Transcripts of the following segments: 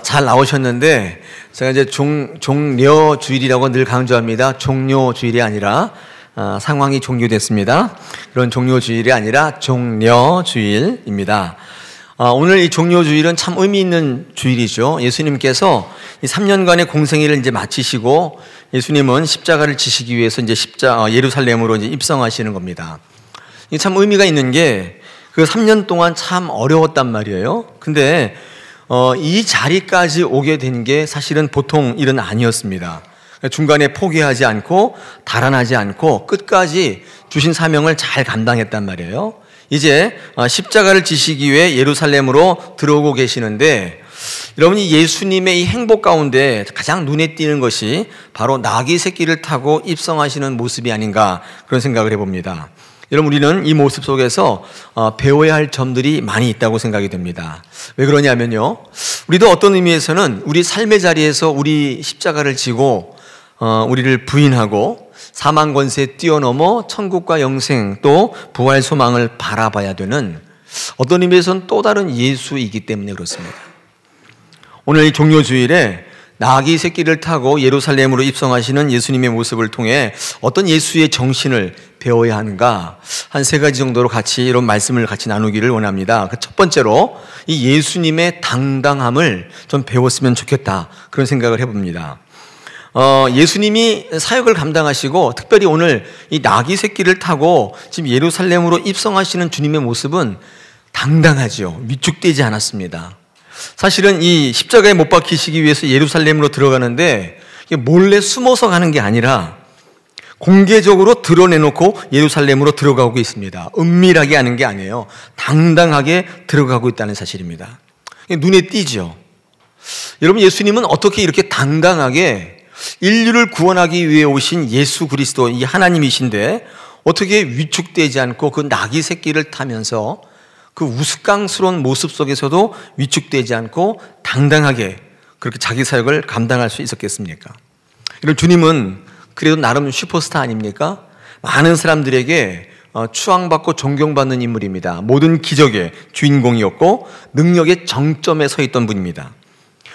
잘 나오셨는데 제가 이제 종료주일이라고 늘 강조합니다. 종료주일이 아니라 상황이 종료됐습니다. 그런 종료주일이 아니라 종려주일입니다. 오늘 이 종료주일은 참 의미 있는 주일이죠. 예수님께서 이 3년간의 공생애를 이제 마치시고 예수님은 십자가를 지시기 위해서 이제 예루살렘으로 이제 입성하시는 겁니다. 이게 참 의미가 있는 게 그 3년 동안 참 어려웠단 말이에요. 근데 이 자리까지 오게 된 게 사실은 보통 일은 아니었습니다. 중간에 포기하지 않고 달아나지 않고 끝까지 주신 사명을 잘 감당했단 말이에요. 이제 십자가를 지시기 위해 예루살렘으로 들어오고 계시는데, 여러분이 예수님의 이 행복 가운데 가장 눈에 띄는 것이 바로 나귀 새끼를 타고 입성하시는 모습이 아닌가, 그런 생각을 해봅니다. 여러분, 우리는 이 모습 속에서 배워야 할 점들이 많이 있다고 생각이 됩니다. 왜 그러냐면요, 우리도 어떤 의미에서는 우리 삶의 자리에서 우리 십자가를 지고 우리를 부인하고 사망 권세에 뛰어넘어 천국과 영생 또 부활 소망을 바라봐야 되는, 어떤 의미에서는 또 다른 예수이기 때문에 그렇습니다. 오늘 이 종료주일에 나귀 새끼를 타고 예루살렘으로 입성하시는 예수님의 모습을 통해 어떤 예수의 정신을 배워야 하는가, 한 3가지 정도로 같이 이런 말씀을 같이 나누기를 원합니다. 첫 번째로 이 예수님의 당당함을 좀 배웠으면 좋겠다, 그런 생각을 해봅니다. 예수님이 사역을 감당하시고 특별히 오늘 이 나귀 새끼를 타고 지금 예루살렘으로 입성하시는 주님의 모습은 당당하죠. 위축되지 않았습니다. 사실은 이 십자가에 못 박히시기 위해서 예루살렘으로 들어가는데 몰래 숨어서 가는 게 아니라 공개적으로 드러내놓고 예루살렘으로 들어가고 있습니다. 은밀하게 하는 게 아니에요. 당당하게 들어가고 있다는 사실입니다. 눈에 띄죠. 여러분, 예수님은 어떻게 이렇게 당당하게 인류를 구원하기 위해 오신 예수 그리스도, 이 하나님이신데 어떻게 위축되지 않고 그 나귀 새끼를 타면서 그 우스꽝스러운 모습 속에서도 위축되지 않고 당당하게 그렇게 자기 사역을 감당할 수 있었겠습니까? 이런 주님은 그래도 나름 슈퍼스타 아닙니까? 많은 사람들에게 추앙받고 존경받는 인물입니다. 모든 기적의 주인공이었고 능력의 정점에 서 있던 분입니다.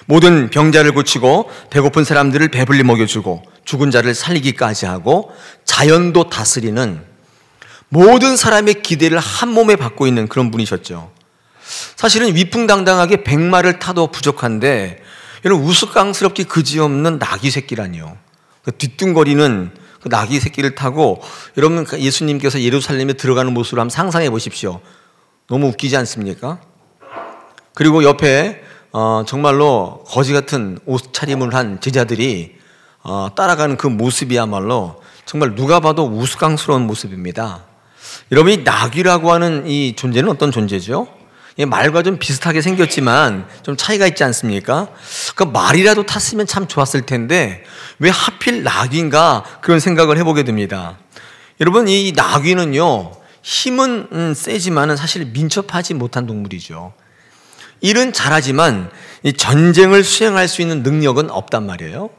모든 병자를 고치고 배고픈 사람들을 배불리 먹여주고 죽은 자를 살리기까지 하고 자연도 다스리는, 모든 사람의 기대를 한 몸에 받고 있는 그런 분이셨죠. 사실은 위풍당당하게 백마를 타도 부족한데, 여러분, 우스꽝스럽게 그지없는 나귀 새끼라니요. 그 뒤뚱거리는 그 나귀 새끼를 타고 여러분, 예수님께서 예루살렘에 들어가는 모습을 한번 상상해 보십시오. 너무 웃기지 않습니까? 그리고 옆에 정말로 거지 같은 옷차림을 한 제자들이 따라가는 그 모습이야말로 정말 누가 봐도 우스꽝스러운 모습입니다. 여러분, 이 나귀라고 하는 이 존재는 어떤 존재죠? 말과 좀 비슷하게 생겼지만 좀 차이가 있지 않습니까? 그러니까 말이라도 탔으면 참 좋았을 텐데 왜 하필 나귀인가, 그런 생각을 해보게 됩니다. 여러분, 이 나귀는요, 힘은 세지만 사실 민첩하지 못한 동물이죠. 일은 잘하지만 이 전쟁을 수행할 수 있는 능력은 없단 말이에요.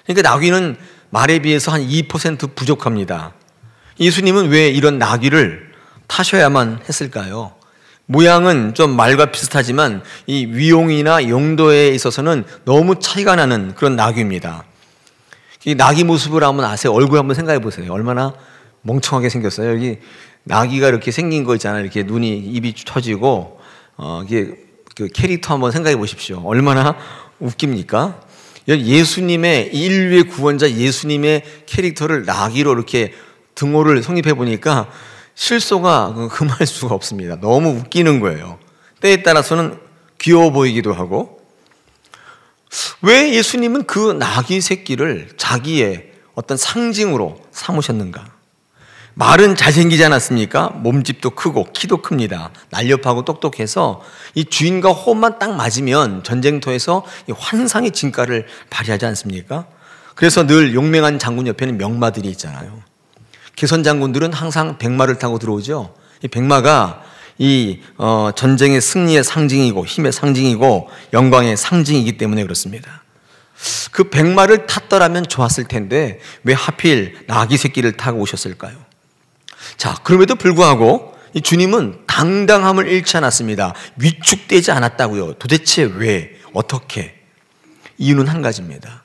그러니까 나귀는 말에 비해서 한 2% 부족합니다. 예수님은 왜 이런 나귀를 타셔야만 했을까요? 모양은 좀 말과 비슷하지만 이 위용이나 용도에 있어서는 너무 차이가 나는 그런 나귀입니다. 이 나귀 모습을 한번 아세요? 얼굴 한번 생각해 보세요. 얼마나 멍청하게 생겼어요. 여기 나귀가 이렇게 생긴 거 있잖아요. 이렇게 눈이, 입이 터지고 이게 그 캐릭터 한번 생각해 보십시오. 얼마나 웃깁니까? 예수님의, 인류의 구원자 예수님의 캐릭터를 나귀로 이렇게 등호를 성립해 보니까 실소가 금할 수가 없습니다. 너무 웃기는 거예요. 때에 따라서는 귀여워 보이기도 하고. 왜 예수님은 그 나귀 새끼를 자기의 어떤 상징으로 삼으셨는가? 말은 잘생기지 않았습니까? 몸집도 크고 키도 큽니다. 날렵하고 똑똑해서 이 주인과 호흡만 딱 맞으면 전쟁터에서 이 환상의 진가를 발휘하지 않습니까? 그래서 늘 용맹한 장군 옆에는 명마들이 있잖아요. 개선 장군들은 항상 백마를 타고 들어오죠. 이 백마가 이 전쟁의 승리의 상징이고 힘의 상징이고 영광의 상징이기 때문에 그렇습니다. 그 백마를 탔더라면 좋았을 텐데 왜 하필 나귀 새끼를 타고 오셨을까요? 자, 그럼에도 불구하고 이 주님은 당당함을 잃지 않았습니다. 위축되지 않았다고요. 도대체 왜? 어떻게? 이유는 한 가지입니다.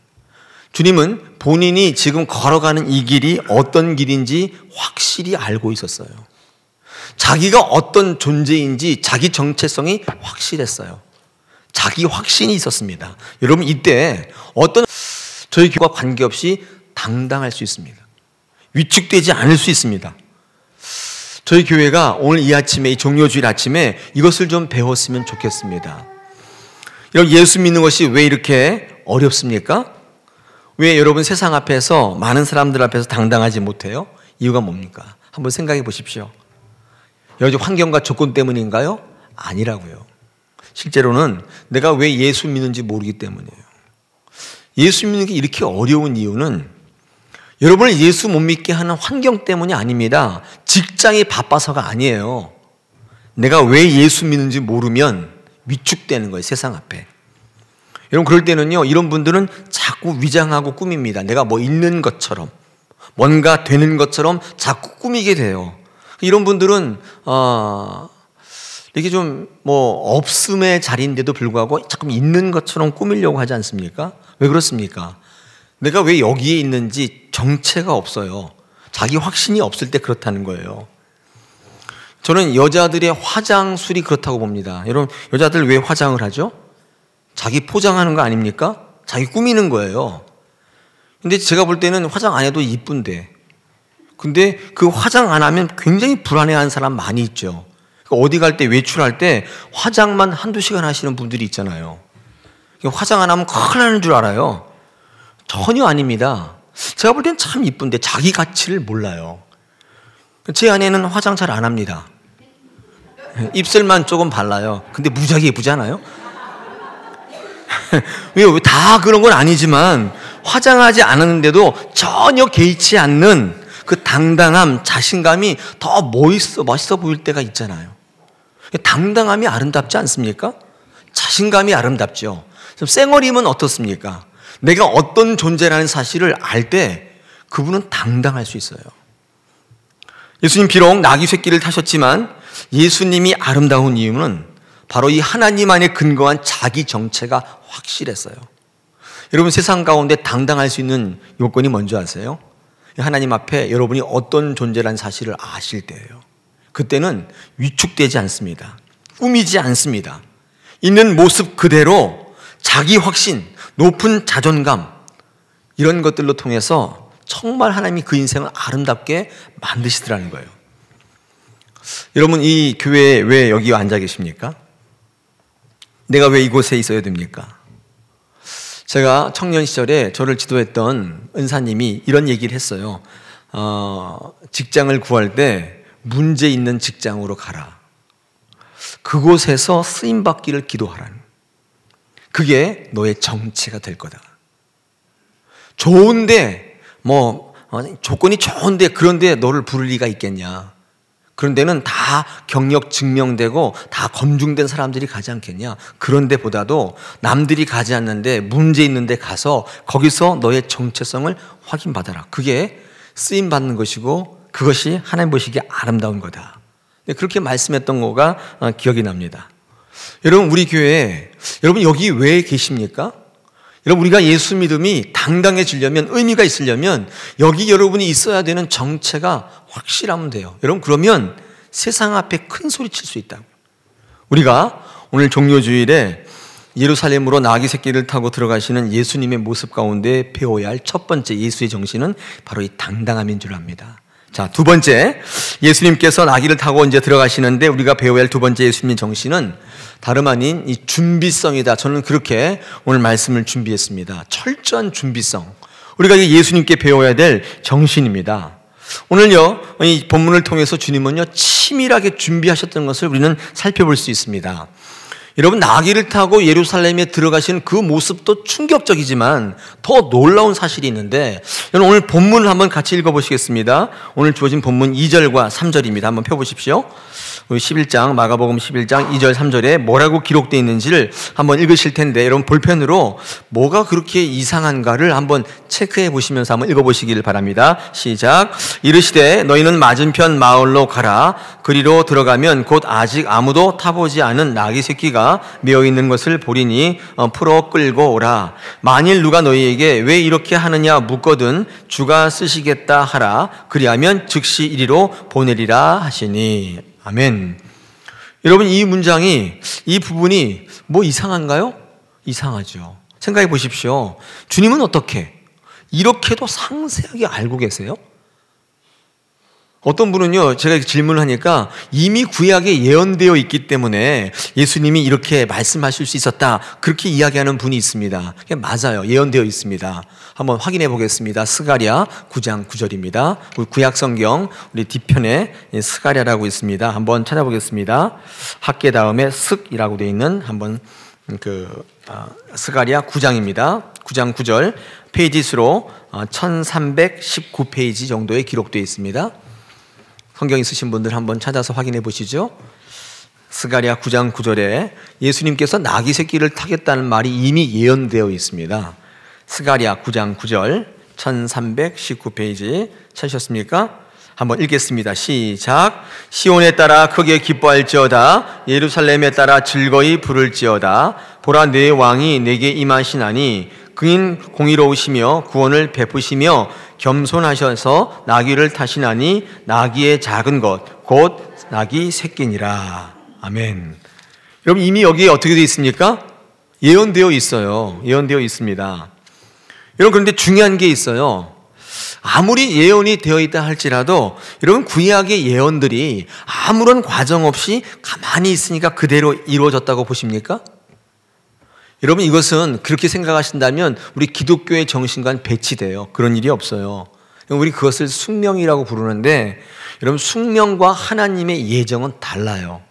주님은 본인이 지금 걸어가는 이 길이 어떤 길인지 확실히 알고 있었어요. 자기가 어떤 존재인지 자기 정체성이 확실했어요. 자기 확신이 있었습니다. 여러분, 이때 어떤 저희 교회와 관계없이 당당할 수 있습니다. 위축되지 않을 수 있습니다. 저희 교회가 오늘 이 아침에, 이 종료주일 아침에 이것을 좀 배웠으면 좋겠습니다. 여러분, 예수 믿는 것이 왜 이렇게 어렵습니까? 왜 여러분 세상 앞에서, 많은 사람들 앞에서 당당하지 못해요? 이유가 뭡니까? 한번 생각해 보십시오. 여기 환경과 조건 때문인가요? 아니라고요. 실제로는 내가 왜 예수 믿는지 모르기 때문이에요. 예수 믿는 게 이렇게 어려운 이유는 여러분을 예수 못 믿게 하는 환경 때문이 아닙니다. 직장이 바빠서가 아니에요. 내가 왜 예수 믿는지 모르면 위축되는 거예요, 세상 앞에. 여러분, 그럴 때는요, 이런 분들은 자꾸 위장하고 꾸밉니다. 내가 뭐 있는 것처럼, 뭔가 되는 것처럼 자꾸 꾸미게 돼요. 이런 분들은 이게 좀 뭐 없음의 자리인데도 불구하고 자꾸 있는 것처럼 꾸미려고 하지 않습니까? 왜 그렇습니까? 내가 왜 여기에 있는지 정체가 없어요. 자기 확신이 없을 때 그렇다는 거예요. 저는 여자들의 화장술이 그렇다고 봅니다. 여러분, 여자들 왜 화장을 하죠? 자기 포장하는 거 아닙니까? 자기 꾸미는 거예요. 근데 제가 볼 때는 화장 안 해도 이쁜데, 근데 그 화장 안 하면 굉장히 불안해하는 사람 많이 있죠. 어디 갈 때, 외출할 때 화장만 한두 시간 하시는 분들이 있잖아요. 화장 안 하면 큰일 나는 줄 알아요. 전혀 아닙니다. 제가 볼 때는 참 이쁜데 자기 가치를 몰라요. 제 아내는 화장 잘 안 합니다. 입술만 조금 발라요. 근데 무지하게 예쁘잖아요. 왜 다 그런 건 아니지만 화장하지 않았는데도 전혀 개의치 않는 그 당당함, 자신감이 더 멋있어 보일 때가 있잖아요. 당당함이 아름답지 않습니까? 자신감이 아름답죠. 쌩얼이면 어떻습니까? 내가 어떤 존재라는 사실을 알 때 그분은 당당할 수 있어요. 예수님 비록 나귀 새끼를 타셨지만 예수님이 아름다운 이유는 바로 이 하나님 안에 근거한 자기 정체가 확실했어요. 여러분, 세상 가운데 당당할 수 있는 요건이 뭔지 아세요? 하나님 앞에 여러분이 어떤 존재라는 사실을 아실 때예요. 그때는 위축되지 않습니다. 꾸미지 않습니다. 있는 모습 그대로 자기 확신, 높은 자존감, 이런 것들로 통해서 정말 하나님이 그 인생을 아름답게 만드시더라는 거예요. 여러분, 이 교회에 왜 여기 앉아 계십니까? 내가 왜 이곳에 있어야 됩니까? 제가 청년 시절에 저를 지도했던 은사님이 이런 얘기를 했어요. 직장을 구할 때 문제 있는 직장으로 가라. 그곳에서 쓰임받기를 기도하라는. 그게 너의 정체가 될 거다. 좋은데, 조건이 좋은데 그런데 너를 부를 리가 있겠냐. 그런 데는 다 경력 증명되고 다 검증된 사람들이 가지 않겠냐. 그런 데보다도 남들이 가지 않는데 문제 있는 데 가서 거기서 너의 정체성을 확인받아라. 그게 쓰임받는 것이고 그것이 하나님 보시기에 아름다운 거다. 그렇게 말씀했던 거가 기억이 납니다. 여러분, 우리 교회에, 여러분 여기 왜 계십니까? 여러분, 우리가 예수 믿음이 당당해지려면, 의미가 있으려면 여기 여러분이 있어야 되는 정체가 확실하면 돼요. 여러분, 그러면 세상 앞에 큰 소리 칠 수 있다고요. 우리가 오늘 종료주일에 예루살렘으로 나귀 새끼를 타고 들어가시는 예수님의 모습 가운데 배워야 할 첫 번째 예수의 정신은 바로 이 당당함인 줄 압니다. 자, 두 번째, 예수님께서 나귀를 타고 이제 들어가시는데 우리가 배워야 할 두 번째 예수님의 정신은 다름 아닌 이 준비성이다. 저는 그렇게 오늘 말씀을 준비했습니다. 철저한 준비성. 우리가 예수님께 배워야 될 정신입니다. 오늘요, 이 본문을 통해서 주님은요, 치밀하게 준비하셨던 것을 우리는 살펴볼 수 있습니다. 여러분, 나귀를 타고 예루살렘에 들어가시는 그 모습도 충격적이지만 더 놀라운 사실이 있는데, 여러분 오늘 본문을 한번 같이 읽어보시겠습니다. 오늘 주어진 본문 2절과 3절입니다. 한번 펴보십시오. 우리 11장, 마가복음 11장 2절 3절에 뭐라고 기록되어 있는지를 한번 읽으실 텐데, 여러분 볼펜으로 뭐가 그렇게 이상한가를 한번 체크해 보시면서 한번 읽어보시기를 바랍니다. 시작. 이르시되 너희는 맞은편 마을로 가라. 그리로 들어가면 곧 아직 아무도 타보지 않은 나귀 새끼가 나귀가 메어 있는 것을 보리니 풀어 끌고 오라. 만일 누가 너희에게 왜 이렇게 하느냐 묻거든 주가 쓰시겠다 하라. 그리하면 즉시 이리로 보내리라 하시니. 아멘. 여러분, 이 문장이, 이 부분이 뭐 이상한가요? 이상하죠. 생각해 보십시오. 주님은 어떻게 이렇게도 상세하게 알고 계세요? 어떤 분은요, 제가 질문을 하니까 이미 구약에 예언되어 있기 때문에 예수님이 이렇게 말씀하실 수 있었다, 그렇게 이야기하는 분이 있습니다. 맞아요. 예언되어 있습니다. 한번 확인해 보겠습니다. 스가랴 9장 9절입니다. 우리 구약 성경 우리 뒤편에 스가랴라고 있습니다. 한번 찾아보겠습니다. 학계 다음에 슥이라고 되어 있는 한번 스가랴 9장입니다. 9장 9절, 페이지 수로 1319페이지 정도에 기록되어 있습니다. 성경 있으신 분들 한번 찾아서 확인해 보시죠. 스가랴 9장 9절에 예수님께서 나귀 새끼를 타겠다는 말이 이미 예언되어 있습니다. 스가랴 9장 9절 1319페이지 찾으셨습니까? 한번 읽겠습니다. 시작. 시온에 따라 크게 기뻐할지어다. 예루살렘에 따라 즐거이 부를지어다. 보라, 내 왕이 내게 임하시나니 그인 공의로우시며 구원을 베푸시며 겸손하셔서 나귀를 타시나니 나귀의 작은 것 곧 나귀 새끼니라. 아멘. 여러분, 이미 여기에 어떻게 되어 있습니까? 예언되어 있어요. 예언되어 있습니다. 여러분, 그런데 중요한 게 있어요. 아무리 예언이 되어 있다 할지라도 여러분, 구약의 예언들이 아무런 과정 없이 가만히 있으니까 그대로 이루어졌다고 보십니까? 여러분, 이것은 그렇게 생각하신다면 우리 기독교의 정신과는 배치돼요. 그런 일이 없어요. 우리 그것을 숙명이라고 부르는데, 여러분, 숙명과 하나님의 예정은 달라요.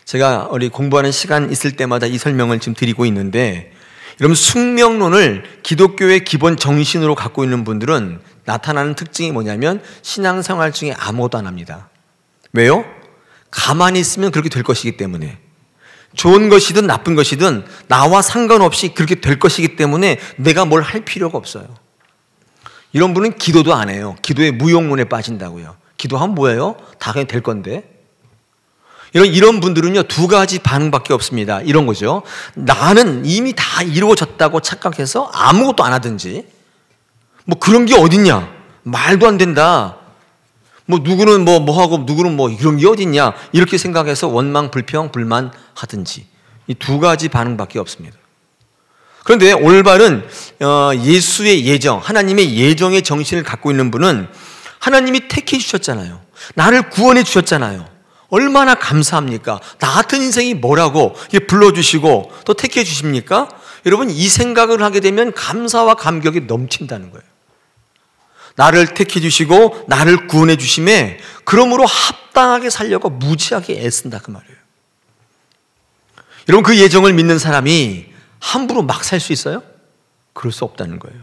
제가 우리 공부하는 시간 있을 때마다 이 설명을 지금 드리고 있는데, 여러분, 숙명론을 기독교의 기본 정신으로 갖고 있는 분들은 나타나는 특징이 뭐냐면 신앙생활 중에 아무것도 안 합니다. 왜요? 가만히 있으면 그렇게 될 것이기 때문에. 좋은 것이든 나쁜 것이든 나와 상관없이 그렇게 될 것이기 때문에 내가 뭘 할 필요가 없어요. 이런 분은 기도도 안 해요. 기도의 무용론에 빠진다고요. 기도하면 뭐예요? 다 그냥 될 건데. 이런 분들은요, 두 가지 반응밖에 없습니다. 이런 거죠. 나는 이미 다 이루어졌다고 착각해서 아무것도 안 하든지, 뭐 그런 게 어딨냐, 말도 안 된다, 뭐 누구는 뭐 하고 누구는 뭐 이런 게 어딨냐, 이렇게 생각해서 원망, 불평, 불만 하든지, 이 두 가지 반응밖에 없습니다. 그런데 올바른 예수의 예정, 하나님의 예정의 정신을 갖고 있는 분은 하나님이 택해 주셨잖아요. 나를 구원해 주셨잖아요. 얼마나 감사합니까? 나 같은 인생이 뭐라고 불러주시고 또 택해 주십니까? 여러분, 이 생각을 하게 되면 감사와 감격이 넘친다는 거예요. 나를 택해 주시고 나를 구원해 주심에 그러므로 합당하게 살려고 무지하게 애쓴다, 그 말이에요. 여러분, 그 예정을 믿는 사람이 함부로 막 살 수 있어요? 그럴 수 없다는 거예요.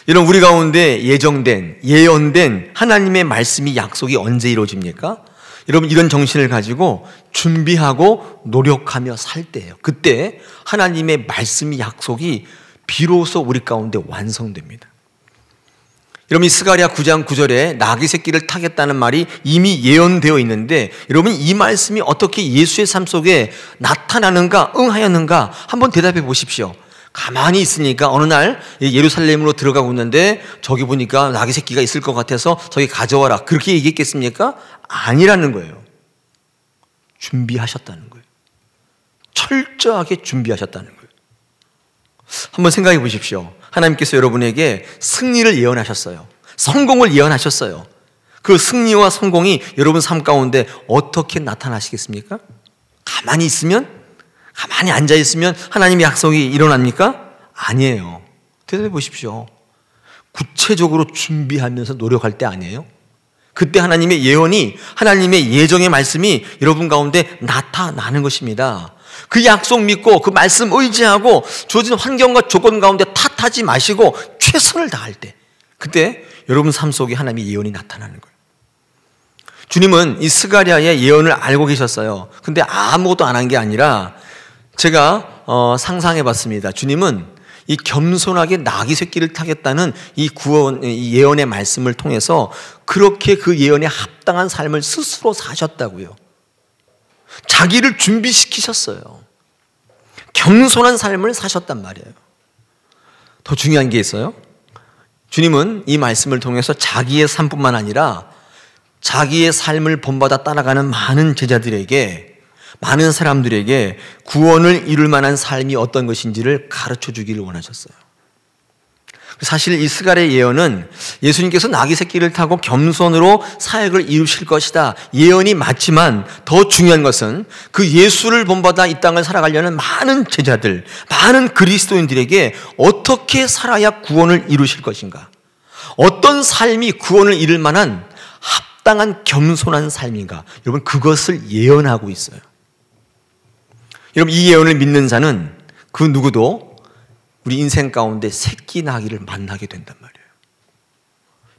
여러분, 우리 가운데 예정된, 예언된 하나님의 말씀이, 약속이 언제 이루어집니까? 여러분, 이런 정신을 가지고 준비하고 노력하며 살 때예요. 그때 하나님의 말씀이, 약속이 비로소 우리 가운데 완성됩니다. 여러분, 이 스가랴 9장 9절에 나귀 새끼를 타겠다는 말이 이미 예언되어 있는데, 여러분, 이 말씀이 어떻게 예수의 삶 속에 나타나는가, 응하였는가 한번 대답해 보십시오. 가만히 있으니까 어느 날 예루살렘으로 들어가고 있는데 저기 보니까 나귀 새끼가 있을 것 같아서 저기 가져와라, 그렇게 얘기했겠습니까? 아니라는 거예요. 준비하셨다는 거예요. 철저하게 준비하셨다는 거예요. 한번 생각해 보십시오. 하나님께서 여러분에게 승리를 예언하셨어요. 성공을 예언하셨어요. 그 승리와 성공이 여러분 삶 가운데 어떻게 나타나시겠습니까? 가만히 있으면, 가만히 앉아있으면 하나님의 약속이 일어납니까? 아니에요. 대답해 보십시오. 구체적으로 준비하면서 노력할 때 아니에요? 그때 하나님의 예언이, 하나님의 예정의 말씀이 여러분 가운데 나타나는 것입니다. 그 약속 믿고 그 말씀 의지하고 주어진 환경과 조건 가운데 탓하지 마시고 최선을 다할 때, 그때 여러분 삶 속에 하나님의 예언이 나타나는 거예요. 주님은 이 스가랴의 예언을 알고 계셨어요. 근데 아무것도 안 한 게 아니라, 제가 상상해 봤습니다. 주님은 이 겸손하게 나귀 새끼를 타겠다는 이 구원, 이 예언의 말씀을 통해서 그렇게 그 예언에 합당한 삶을 스스로 사셨다고요. 자기를 준비시키셨어요. 겸손한 삶을 사셨단 말이에요. 더 중요한 게 있어요. 주님은 이 말씀을 통해서 자기의 삶뿐만 아니라 자기의 삶을 본받아 따라가는 많은 제자들에게, 많은 사람들에게 구원을 이룰 만한 삶이 어떤 것인지를 가르쳐 주기를 원하셨어요. 사실 이 스갈의 예언은 예수님께서 나귀 새끼를 타고 겸손으로 사역을 이루실 것이다, 예언이 맞지만 더 중요한 것은 그 예수를 본받아 이 땅을 살아가려는 많은 제자들, 많은 그리스도인들에게 어떻게 살아야 구원을 이루실 것인가, 어떤 삶이 구원을 이룰 만한 합당한 겸손한 삶인가, 여러분 그것을 예언하고 있어요. 여러분 이 예언을 믿는 자는 그 누구도 우리 인생 가운데 새끼 나귀를 만나게 된단 말이에요.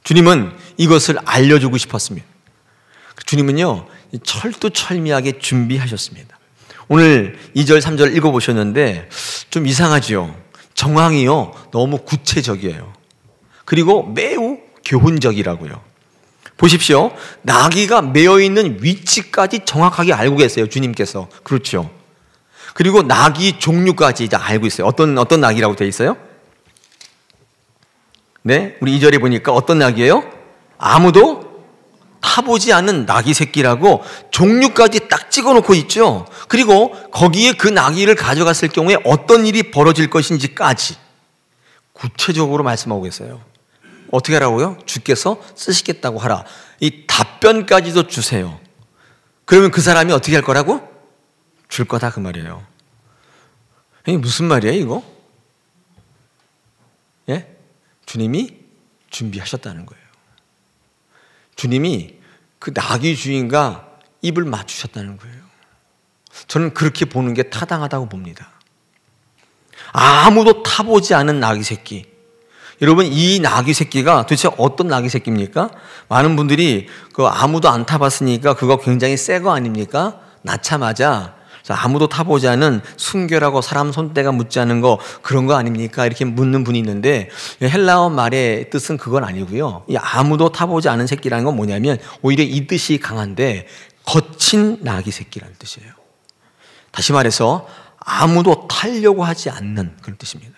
주님은 이것을 알려주고 싶었습니다. 주님은요, 철두철미하게 준비하셨습니다. 오늘 2절, 3절 읽어보셨는데 좀 이상하지요? 정황이요, 너무 구체적이에요. 그리고 매우 교훈적이라고요. 보십시오. 나귀가 매어있는 위치까지 정확하게 알고 계세요, 주님께서. 그렇죠. 그리고 나귀 종류까지 이제 알고 있어요. 어떤 나귀라고 되어 있어요? 네, 우리 2절에 보니까 어떤 나귀예요? 아무도 타보지 않은 나귀 새끼라고 종류까지 딱 찍어놓고 있죠. 그리고 거기에 그 나귀를 가져갔을 경우에 어떤 일이 벌어질 것인지까지 구체적으로 말씀하고 계세요. 어떻게 하라고요? 주께서 쓰시겠다고 하라. 이 답변까지도 주세요. 그러면 그 사람이 어떻게 할 거라고? 줄 거다 그 말이에요. 이게 무슨 말이에요 이거? 예? 주님이 준비하셨다는 거예요. 주님이 그 나귀 주인과 입을 맞추셨다는 거예요. 저는 그렇게 보는 게 타당하다고 봅니다. 아무도 타보지 않은 나귀 새끼. 여러분 이 나귀 새끼가 도대체 어떤 나귀 새끼입니까? 많은 분들이 그 아무도 안 타봤으니까 그거 굉장히 새 거 아닙니까? 낳자마자 아무도 타보지 않은 순결하고 사람 손때가 묻지 않은 거, 그런 거 아닙니까? 이렇게 묻는 분이 있는데 헬라어 말의 뜻은 그건 아니고요. 이 아무도 타보지 않은 새끼라는 건 뭐냐면 오히려 이 뜻이 강한데 거친 나귀 새끼라는 뜻이에요. 다시 말해서 아무도 타려고 하지 않는 그런 뜻입니다.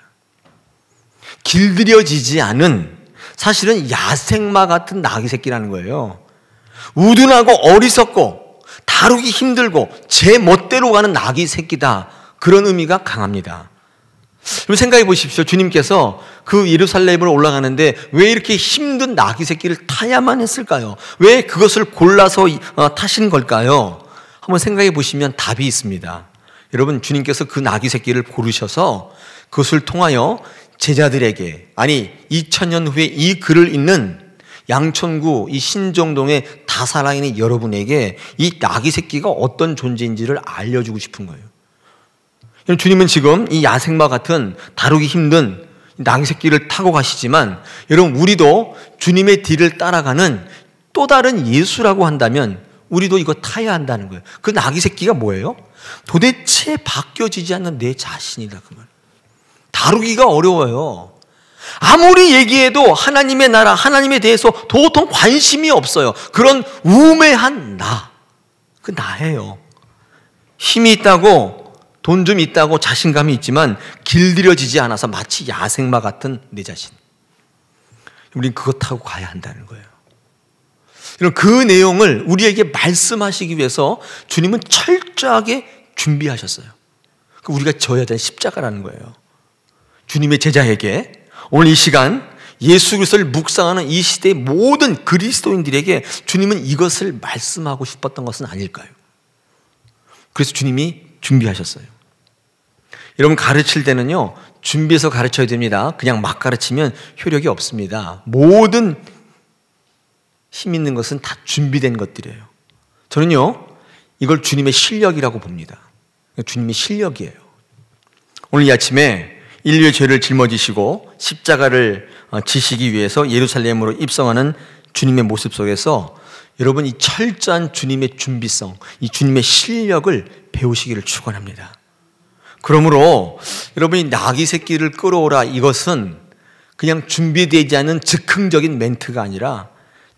길들여지지 않은, 사실은 야생마 같은 나귀 새끼라는 거예요. 우둔하고 어리석고 다루기 힘들고 제 멋대로 가는 나귀 새끼다, 그런 의미가 강합니다. 그럼 생각해 보십시오. 주님께서 그 예루살렘으로 올라가는데 왜 이렇게 힘든 나귀 새끼를 타야만 했을까요? 왜 그것을 골라서 타신 걸까요? 한번 생각해 보시면 답이 있습니다. 여러분 주님께서 그 나귀 새끼를 고르셔서 그것을 통하여 제자들에게, 아니 2000년 후에 이 글을 읽는 양천구 이 신정동의 다 살아있는 여러분에게 이 나귀 새끼가 어떤 존재인지를 알려주고 싶은 거예요. 주님은 지금 이 야생마 같은 다루기 힘든 나귀 새끼를 타고 가시지만, 여러분 우리도 주님의 뒤를 따라가는 또 다른 예수라고 한다면 우리도 이거 타야 한다는 거예요. 그 나귀 새끼가 뭐예요? 도대체 바뀌어지지 않는 내 자신이다 그 말. 다루기가 어려워요. 아무리 얘기해도 하나님의 나라, 하나님에 대해서 도통 관심이 없어요. 그런 우매한 나, 그 나예요. 힘이 있다고, 돈 좀 있다고 자신감이 있지만 길들여지지 않아서 마치 야생마 같은 내 자신. 우린 그것 타고 가야 한다는 거예요. 그 내용을 우리에게 말씀하시기 위해서 주님은 철저하게 준비하셨어요. 우리가 져야 될 십자가라는 거예요. 주님의 제자에게 오늘 이 시간 예수 그리스도를 묵상하는 이 시대의 모든 그리스도인들에게 주님은 이것을 말씀하고 싶었던 것은 아닐까요? 그래서 주님이 준비하셨어요. 여러분 가르칠 때는요, 준비해서 가르쳐야 됩니다. 그냥 막 가르치면 효력이 없습니다. 모든 힘 있는 것은 다 준비된 것들이에요. 저는요, 이걸 주님의 실력이라고 봅니다. 주님의 실력이에요. 오늘 이 아침에 인류의 죄를 짊어지시고 십자가를 지시기 위해서 예루살렘으로 입성하는 주님의 모습 속에서 여러분 이 철저한 주님의 준비성, 이 주님의 실력을 배우시기를 축원합니다. 그러므로 여러분이 나귀 새끼를 끌어오라, 이것은 그냥 준비되지 않은 즉흥적인 멘트가 아니라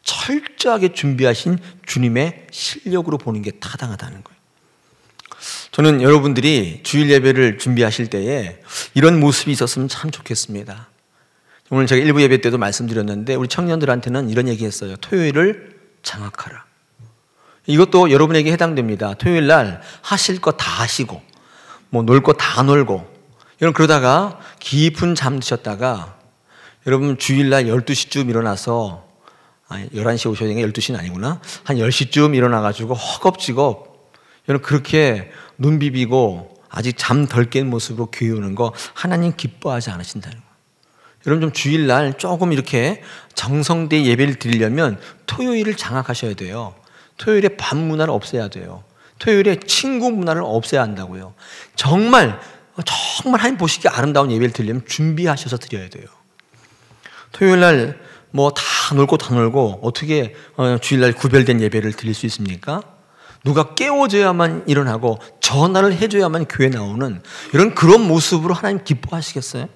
철저하게 준비하신 주님의 실력으로 보는 게 타당하다는 거예요. 저는 여러분들이 주일 예배를 준비하실 때에 이런 모습이 있었으면 참 좋겠습니다. 오늘 제가 일부 예배 때도 말씀드렸는데 우리 청년들한테는 이런 얘기했어요. 토요일을 장악하라. 이것도 여러분에게 해당됩니다. 토요일 날 하실 거 다 하시고 뭐 놀 거 다 놀고 여러분 그러다가 깊은 잠 드셨다가 여러분 주일날 12시쯤 일어나서 11시 오셔야 되는 게 12시는 아니구나. 한 10시쯤 일어나가지고 허겁지겁 여러분 그렇게 눈 비비고 아직 잠 덜 깬 모습으로 교회 오는 거 하나님 기뻐하지 않으신다는 거예요. 여러분 좀 주일날 조금 이렇게 정성되게 예배를 드리려면 토요일을 장악하셔야 돼요. 토요일에 밥 문화를 없애야 돼요. 토요일에 친구 문화를 없애야 한다고요. 정말 하나님 보시기에 아름다운 예배를 드리려면 준비하셔서 드려야 돼요. 토요일날 뭐 다 놀고 어떻게 주일날 구별된 예배를 드릴 수 있습니까? 누가 깨워줘야만 일어나고 전화를 해줘야만 교회 나오는 이런 그런 모습으로 하나님 기뻐하시겠어요?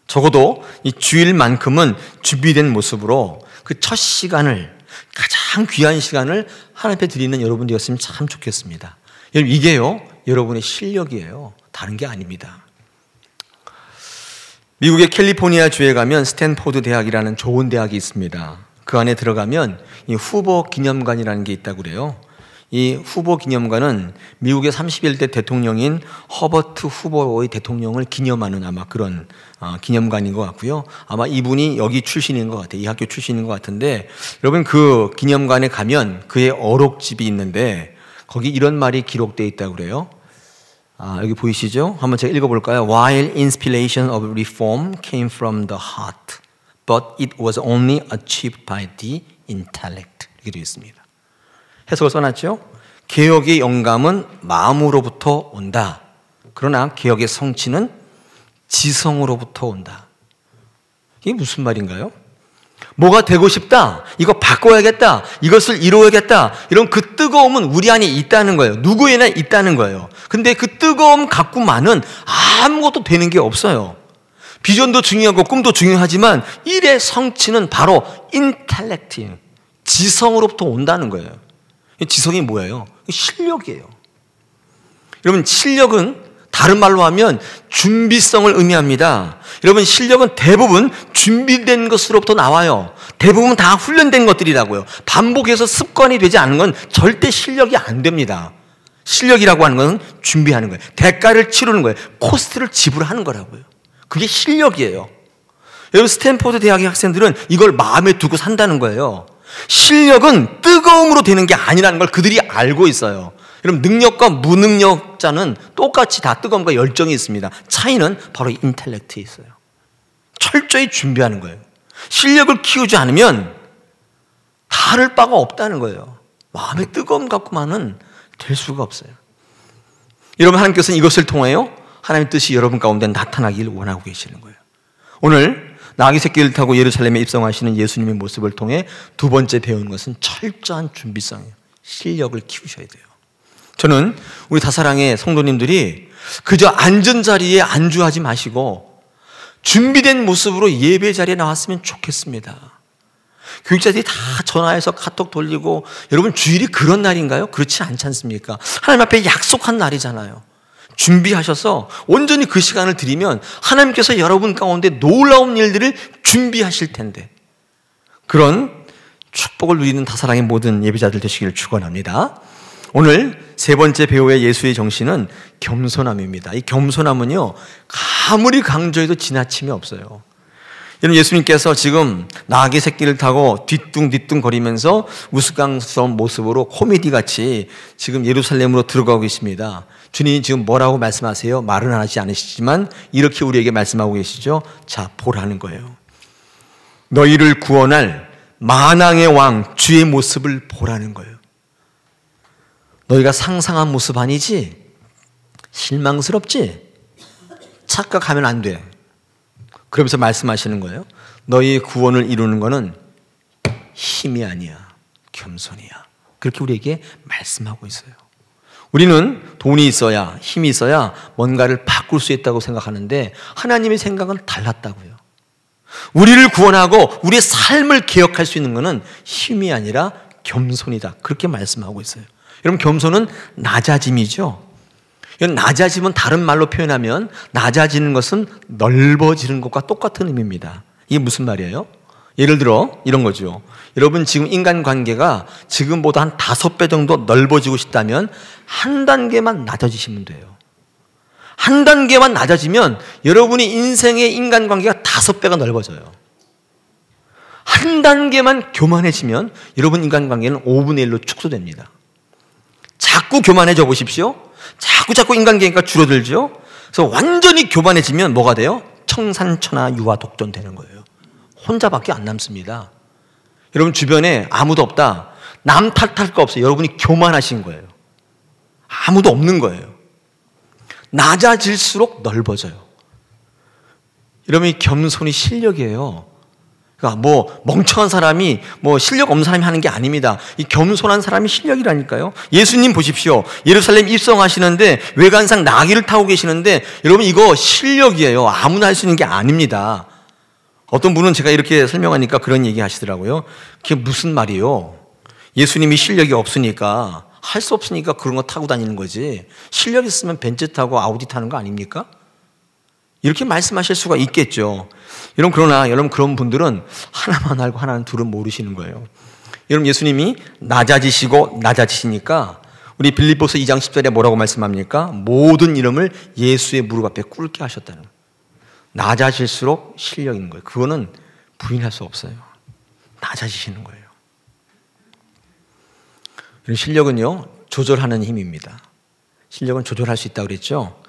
적어도 이 주일만큼은 준비된 모습으로 그 첫 시간을 가장 귀한 시간을 하나님 앞에 드리는 여러분들이었으면 참 좋겠습니다. 여러분 이게요 여러분의 실력이에요. 다른 게 아닙니다. 미국의 캘리포니아 주에 가면 스탠포드 대학이라는 좋은 대학이 있습니다. 그 안에 들어가면 이 후보 기념관이라는 게 있다고 그래요. 이 후보 기념관은 미국의 31대 대통령인 허버트 후보의 대통령을 기념하는 아마 그런 기념관인 것 같고요. 아마 이분이 여기 출신인 것 같아요. 이 학교 출신인 것 같은데 여러분 그 기념관에 가면 그의 어록집이 있는데 거기 이런 말이 기록되어 있다고 그래요. 여기 보이시죠? 한번 제가 읽어볼까요? While inspiration of reform came from the heart, but it was only achieved by the intellect. 이렇게 되어 있습니다. 해석을 써놨죠? 개혁의 영감은 마음으로부터 온다. 그러나 개혁의 성취는 지성으로부터 온다. 이게 무슨 말인가요? 뭐가 되고 싶다. 이거 바꿔야겠다. 이것을 이루어야겠다. 이런 그 뜨거움은 우리 안에 있다는 거예요. 누구에나 있다는 거예요. 근데 그 뜨거움 갖고만은 아무것도 되는 게 없어요. 비전도 중요하고 꿈도 중요하지만 일의 성취는 바로 인텔렉트, 지성으로부터 온다는 거예요. 지성이 뭐예요? 실력이에요. 여러분 실력은 다른 말로 하면 준비성을 의미합니다. 여러분 실력은 대부분 준비된 것으로부터 나와요. 대부분 다 훈련된 것들이라고요. 반복해서 습관이 되지 않은 건 절대 실력이 안 됩니다. 실력이라고 하는 건 준비하는 거예요. 대가를 치르는 거예요. 코스트를 지불하는 거라고요. 그게 실력이에요. 여러분 스탠포드 대학의 학생들은 이걸 마음에 두고 산다는 거예요. 실력은 뜨거움으로 되는 게 아니라는 걸 그들이 알고 있어요. 여러분 능력과 무능력자는 똑같이 다 뜨거움과 열정이 있습니다. 차이는 바로 인텔렉트에 있어요. 철저히 준비하는 거예요. 실력을 키우지 않으면 다를 바가 없다는 거예요. 마음의 뜨거움 갖고만은 될 수가 없어요. 여러분 하나님께서는 이것을 통하여 하나님의 뜻이 여러분 가운데 나타나기를 원하고 계시는 거예요. 오늘 나귀 새끼를 타고 예루살렘에 입성하시는 예수님의 모습을 통해 두 번째 배우는 것은 철저한 준비성이에요. 실력을 키우셔야 돼요. 저는 우리 다사랑의 성도님들이 그저 앉은 자리에 안주하지 마시고 준비된 모습으로 예배 자리에 나왔으면 좋겠습니다. 교육자들이 다 전화해서 카톡 돌리고 여러분 주일이 그런 날인가요? 그렇지 않지 않습니까? 하나님 앞에 약속한 날이잖아요. 준비하셔서 온전히 그 시간을 드리면 하나님께서 여러분 가운데 놀라운 일들을 준비하실 텐데 그런 축복을 누리는 다사랑의 모든 예배자들 되시기를 축원합니다. 오늘 세 번째 배우의 예수의 정신은 겸손함입니다. 이 겸손함은요 아무리 강조해도 지나침이 없어요. 여러분 예수님께서 지금 나귀 새끼를 타고 뒤뚱뒤뚱 거리면서 우스꽝스러운 모습으로 코미디같이 지금 예루살렘으로 들어가고 계십니다. 주님이 지금 뭐라고 말씀하세요? 말은 하지 않으시지만 이렇게 우리에게 말씀하고 계시죠. 자, 보라는 거예요. 너희를 구원할 만왕의 왕 주의 모습을 보라는 거예요. 너희가 상상한 모습 아니지? 실망스럽지? 착각하면 안 돼. 그러면서 말씀하시는 거예요. 너희의 구원을 이루는 것은 힘이 아니야. 겸손이야. 그렇게 우리에게 말씀하고 있어요. 우리는 돈이 있어야 힘이 있어야 뭔가를 바꿀 수 있다고 생각하는데 하나님의 생각은 달랐다고요. 우리를 구원하고 우리의 삶을 개혁할 수 있는 것은 힘이 아니라 겸손이다. 그렇게 말씀하고 있어요. 여러분 겸손은 낮아짐이죠. 이건 낮아지면, 다른 말로 표현하면 낮아지는 것은 넓어지는 것과 똑같은 의미입니다. 이게 무슨 말이에요? 예를 들어 이런 거죠. 여러분 지금 인간관계가 지금보다 한 5배 정도 넓어지고 싶다면 한 단계만 낮아지시면 돼요. 한 단계만 낮아지면 여러분이 인생의 인간관계가 5배가 넓어져요. 한 단계만 교만해지면 여러분 인간관계는 5분의 1로 축소됩니다. 자꾸 교만해져 보십시오. 자꾸 인간관계가 줄어들죠. 그래서 완전히 교만해지면 뭐가 돼요? 청산천하 유아독존 되는 거예요. 혼자밖에 안 남습니다. 여러분 주변에 아무도 없다. 남 탓할 거 없어요. 여러분이 교만하신 거예요. 아무도 없는 거예요. 낮아질수록 넓어져요. 여러분 이 겸손이 실력이에요. 그러니까 뭐 멍청한 사람이 뭐 실력 없는 사람이 하는 게 아닙니다. 이 겸손한 사람이 실력이라니까요. 예수님 보십시오. 예루살렘 입성하시는데 외관상 나귀를 타고 계시는데 여러분 이거 실력이에요. 아무나 할 수 있는 게 아닙니다. 어떤 분은 제가 이렇게 설명하니까 그런 얘기 하시더라고요. 그게 무슨 말이에요? 예수님이 실력이 없으니까, 할 수 없으니까 그런 거 타고 다니는 거지. 실력 있으면 벤츠 타고 아우디 타는 거 아닙니까? 이렇게 말씀하실 수가 있겠죠. 여러분 그러나 여러분 그런 분들은 하나만 알고 하나는 둘은 모르시는 거예요. 여러분 예수님이 낮아지시니까 우리 빌립보서 2장 10절에 뭐라고 말씀합니까? 모든 이름을 예수의 무릎 앞에 꿇게 하셨다는 거예요. 낮아질수록 실력인 거예요. 그거는 부인할 수 없어요. 낮아지시는 거예요. 실력은요, 조절하는 힘입니다. 실력은 조절할 수 있다고 그랬죠.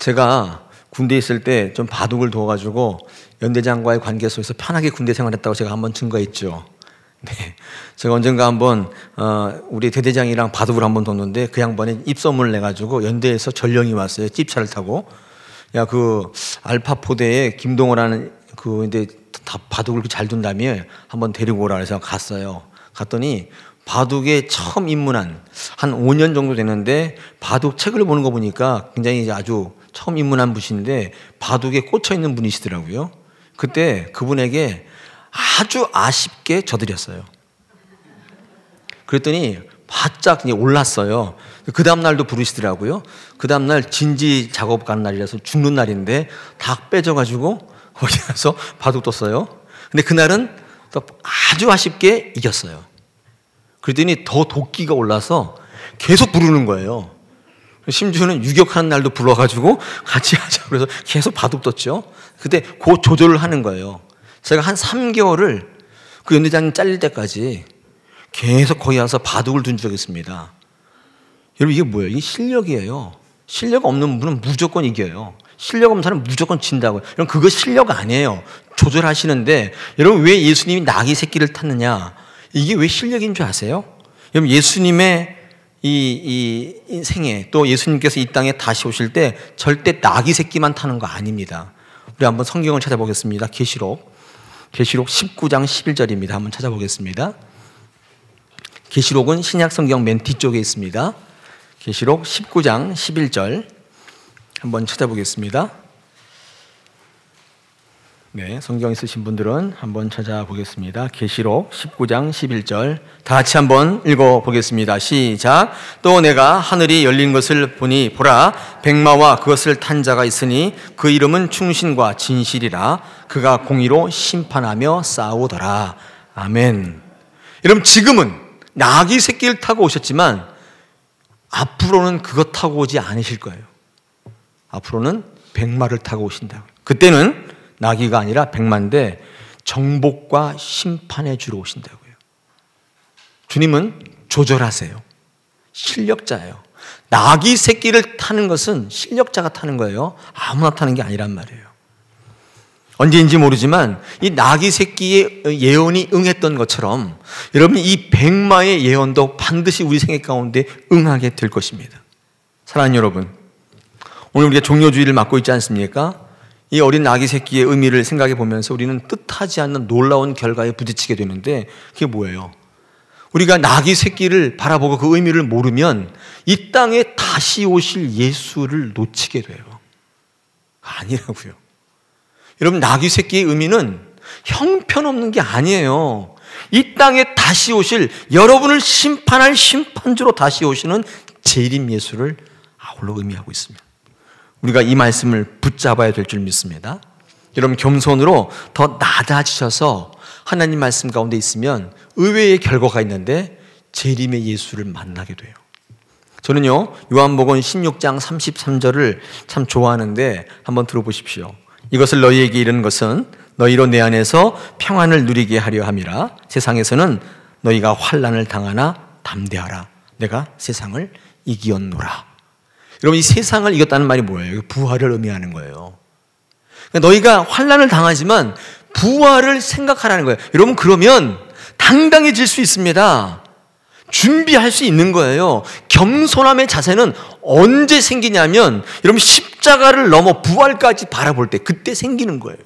제가 군대에 있을 때 좀 바둑을 둬가지고 연대장과의 관계 속에서 편하게 군대 생활했다고 제가 한번 증거했죠. 네, 제가 언젠가 한번 우리 대대장이랑 바둑을 한번 뒀는데 그 양반이 입소문을 내가지고 연대에서 전령이 왔어요. 찝차를 타고. 야, 그 알파포대에 김동호라는 그 근데 바둑을 잘 둔다며 한번 데리고 오라 그래서 갔어요. 갔더니 바둑에 처음 입문한 한 5년 정도 됐는데 바둑 책을 보는 거 보니까 굉장히 아주 처음 입문한 분인데 바둑에 꽂혀 있는 분이시더라고요. 그때 그분에게 아주 아쉽게 져드렸어요. 그랬더니 바짝 올랐어요. 그 다음날도 부르시더라고요. 그 다음날 진지 작업 가는 날이라서 죽는 날인데 다 빼져가지고 거기 가서 바둑 뒀어요. 근데 그날은 또 아주 아쉽게 이겼어요. 그랬더니 더 도끼가 올라서 계속 부르는 거예요. 심지어는 유격하는 날도 불러가지고 같이 하자 그래서 계속 바둑 뒀죠. 그때 그 조절을 하는 거예요. 제가 한 3개월을 그 연대장님 잘릴 때까지 계속 거기 와서 바둑을 둔 적이 있습니다. 여러분 이게 뭐예요? 이게 실력이에요. 실력 없는 분은 무조건 이겨요. 실력 없는 사람은 무조건 진다고요. 여러분 그거 실력 아니에요. 조절하시는데 여러분 왜 예수님이 나귀 새끼를 탔느냐? 이게 왜 실력인 줄 아세요? 여러분 예수님의 이 인생에 또 예수님께서 이 땅에 다시 오실 때 절대 나귀 새끼만 타는 거 아닙니다. 우리 한번 성경을 찾아보겠습니다. 계시록 19장 11절입니다. 한번 찾아보겠습니다. 계시록은 신약 성경 맨 뒤쪽에 있습니다. 계시록 19장 11절 한번 찾아보겠습니다. 네, 성경 있으신 분들은 한번 찾아보겠습니다. 계시록 19장 11절 다 같이 한번 읽어보겠습니다. 시작. 또 내가 하늘이 열린 것을 보니 보라 백마와 그것을 탄 자가 있으니 그 이름은 충신과 진실이라 그가 공의로 심판하며 싸우더라. 아멘. 여러분 지금은 나귀 새끼를 타고 오셨지만 앞으로는 그거 타고 오지 않으실 거예요. 앞으로는 백마를 타고 오신다고요. 그때는 나귀가 아니라 백마인데 정복과 심판해 주러 오신다고요. 주님은 조절하세요. 실력자예요. 나귀 새끼를 타는 것은 실력자가 타는 거예요. 아무나 타는 게 아니란 말이에요. 언제인지 모르지만 이 나귀 새끼의 예언이 응했던 것처럼 여러분 이 백마의 예언도 반드시 우리 생애 가운데 응하게 될 것입니다. 사랑하는 여러분, 오늘 우리가 종료주의를 맡고 있지 않습니까? 이 어린 아기 새끼의 의미를 생각해 보면서 우리는 뜻하지 않는 놀라운 결과에 부딪히게 되는데 그게 뭐예요? 우리가 나귀 새끼를 바라보고 그 의미를 모르면 이 땅에 다시 오실 예수를 놓치게 돼요. 아니라고요. 여러분 나귀 새끼의 의미는 형편없는 게 아니에요. 이 땅에 다시 오실 여러분을 심판할 심판주로 다시 오시는 재림 예수를 그걸로 의미하고 있습니다. 우리가 이 말씀을 붙잡아야 될 줄 믿습니다. 여러분, 겸손으로 더 낮아지셔서 하나님 말씀 가운데 있으면 의외의 결과가 있는데 재림의 예수를 만나게 돼요. 저는요, 요한복음 16장 33절을 참 좋아하는데 한번 들어보십시오. 이것을 너희에게 이르는 것은 너희로 내 안에서 평안을 누리게 하려 함이라. 세상에서는 너희가 환난을 당하나 담대하라. 내가 세상을 이기었노라. 여러분, 이 세상을 이겼다는 말이 뭐예요? 부활을 의미하는 거예요. 그러니까 너희가 환난을 당하지만 부활을 생각하라는 거예요. 여러분, 그러면 당당해질 수 있습니다. 준비할 수 있는 거예요. 겸손함의 자세는 언제 생기냐면 여러분, 십자가를 넘어 부활까지 바라볼 때 그때 생기는 거예요.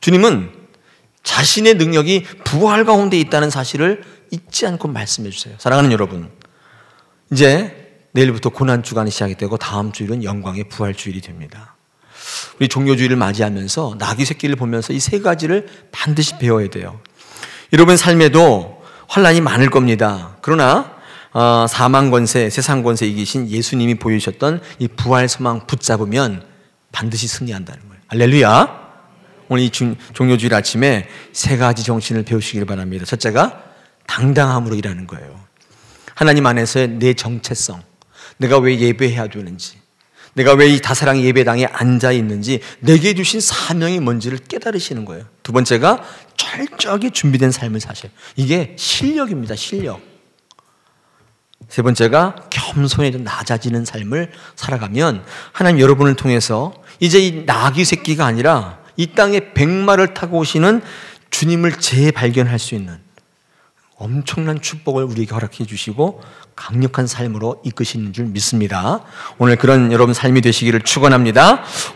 주님은 자신의 능력이 부활 가운데 있다는 사실을 잊지 않고 말씀해 주세요. 사랑하는 여러분, 이제 내일부터 고난주간이 시작이 되고 다음 주일은 영광의 부활주일이 됩니다. 우리 종료주일을 맞이하면서 나귀 새끼를 보면서 이 세 가지를 반드시 배워야 돼요. 여러분 삶에도 환난이 많을 겁니다. 그러나 사망 권세, 세상 권세 이기신 예수님이 보여주셨던 이 부활 소망 붙잡으면 반드시 승리한다는 거예요. 할렐루야. 오늘 이 종료주일 아침에 세 가지 정신을 배우시길 바랍니다. 첫째가 당당함으로 일하는 거예요. 하나님 안에서의 내 정체성, 내가 왜 예배해야 되는지, 내가 왜 이 다사랑 예배당에 앉아 있는지, 내게 주신 사명이 뭔지를 깨달으시는 거예요. 두 번째가 철저하게 준비된 삶을 사셔요. 이게 실력입니다. 실력. 세 번째가 겸손해져 낮아지는 삶을 살아가면 하나님 여러분을 통해서 이제 이 나귀 새끼가 아니라 이 땅에 백마를 타고 오시는 주님을 재발견할 수 있는 엄청난 축복을 우리에게 허락해 주시고 강력한 삶으로 이끄시는 줄 믿습니다. 오늘 그런 여러분 삶이 되시기를 축원합니다.